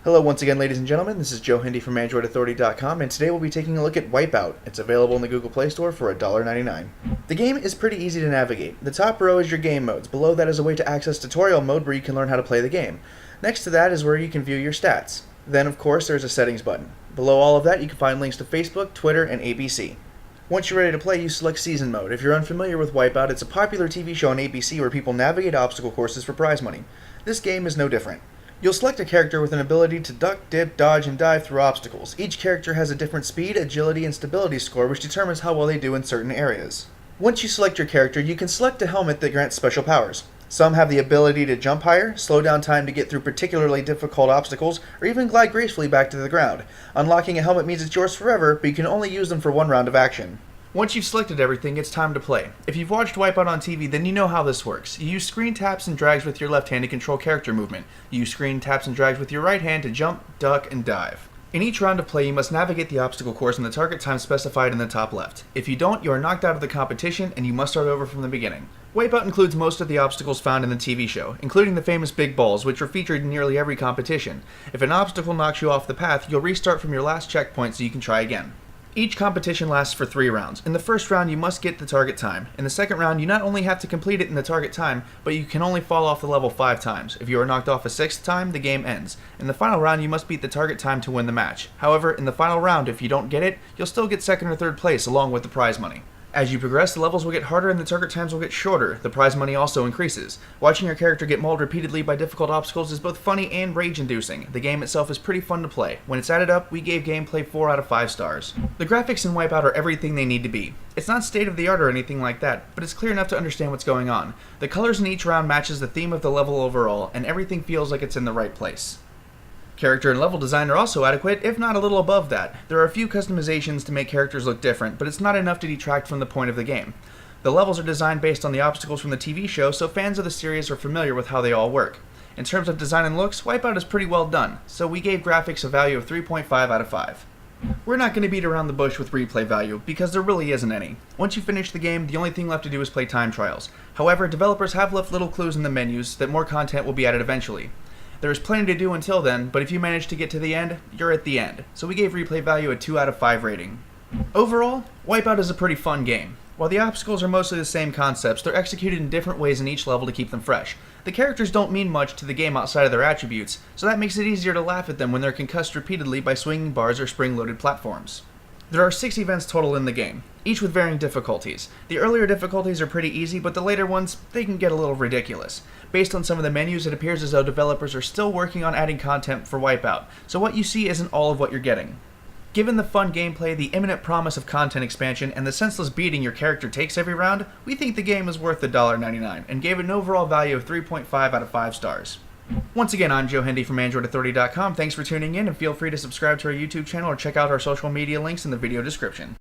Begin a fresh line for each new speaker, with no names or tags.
Hello once again, ladies and gentlemen, this is Joe Hindy from AndroidAuthority.com, and today we'll be taking a look at Wipeout. It's available in the Google Play Store for $1.99. The game is pretty easy to navigate. The top row is your game modes. Below that is a way to access tutorial mode where you can learn how to play the game. Next to that is where you can view your stats. Then, of course, there's a settings button. Below all of that, you can find links to Facebook, Twitter, and ABC. Once you're ready to play, you select Season Mode. If you're unfamiliar with Wipeout, it's a popular TV show on ABC where people navigate obstacle courses for prize money. This game is no different. You'll select a character with an ability to duck, dip, dodge, and dive through obstacles. Each character has a different speed, agility, and stability score which determines how well they do in certain areas. Once you select your character, you can select a helmet that grants special powers. Some have the ability to jump higher, slow down time to get through particularly difficult obstacles, or even glide gracefully back to the ground. Unlocking a helmet means it's yours forever, but you can only use them for one round of action. Once you've selected everything, it's time to play. If you've watched Wipeout on TV, then you know how this works. You use screen taps and drags with your left hand to control character movement. You use screen taps and drags with your right hand to jump, duck, and dive. In each round of play, you must navigate the obstacle course in the target time specified in the top left. If you don't, you are knocked out of the competition, and you must start over from the beginning. Wipeout includes most of the obstacles found in the TV show, including the famous big balls, which were featured in nearly every competition. If an obstacle knocks you off the path, you'll restart from your last checkpoint so you can try again. Each competition lasts for 3 rounds. In the first round, you must get the target time. In the second round, you not only have to complete it in the target time, but you can only fall off the level 5 times. If you are knocked off a 6th time, the game ends. In the final round, you must beat the target time to win the match. However, in the final round, if you don't get it, you'll still get 2nd or 3rd place along with the prize money. As you progress, the levels will get harder and the target times will get shorter. The prize money also increases. Watching your character get mauled repeatedly by difficult obstacles is both funny and rage-inducing. The game itself is pretty fun to play. When it's added up, we gave gameplay 4 out of 5 stars. The graphics in Wipeout are everything they need to be. It's not state-of-the-art or anything like that, but it's clear enough to understand what's going on. The colors in each round matches the theme of the level overall, and everything feels like it's in the right place. Character and level design are also adequate, if not a little above that. There are a few customizations to make characters look different, but it's not enough to detract from the point of the game. The levels are designed based on the obstacles from the TV show, so fans of the series are familiar with how they all work. In terms of design and looks, Wipeout is pretty well done, so we gave graphics a value of 3.5 out of 5. We're not going to beat around the bush with replay value, because there really isn't any. Once you finish the game, the only thing left to do is play time trials. However, developers have left little clues in the menus that more content will be added eventually. There is plenty to do until then, but if you manage to get to the end, you're at the end. So we gave replay value a 2 out of 5 rating. Overall, Wipeout is a pretty fun game. While the obstacles are mostly the same concepts, they're executed in different ways in each level to keep them fresh. The characters don't mean much to the game outside of their attributes, so that makes it easier to laugh at them when they're concussed repeatedly by swinging bars or spring-loaded platforms. There are 6 events total in the game, each with varying difficulties. The earlier difficulties are pretty easy, but the later ones, they can get a little ridiculous. Based on some of the menus, it appears as though developers are still working on adding content for Wipeout, so what you see isn't all of what you're getting. Given the fun gameplay, the imminent promise of content expansion, and the senseless beating your character takes every round, we think the game is worth $1.99, and gave it an overall value of 3.5 out of 5 stars. Once again, I'm Joe Hindy from AndroidAuthority.com. Thanks for tuning in, and feel free to subscribe to our YouTube channel or check out our social media links in the video description.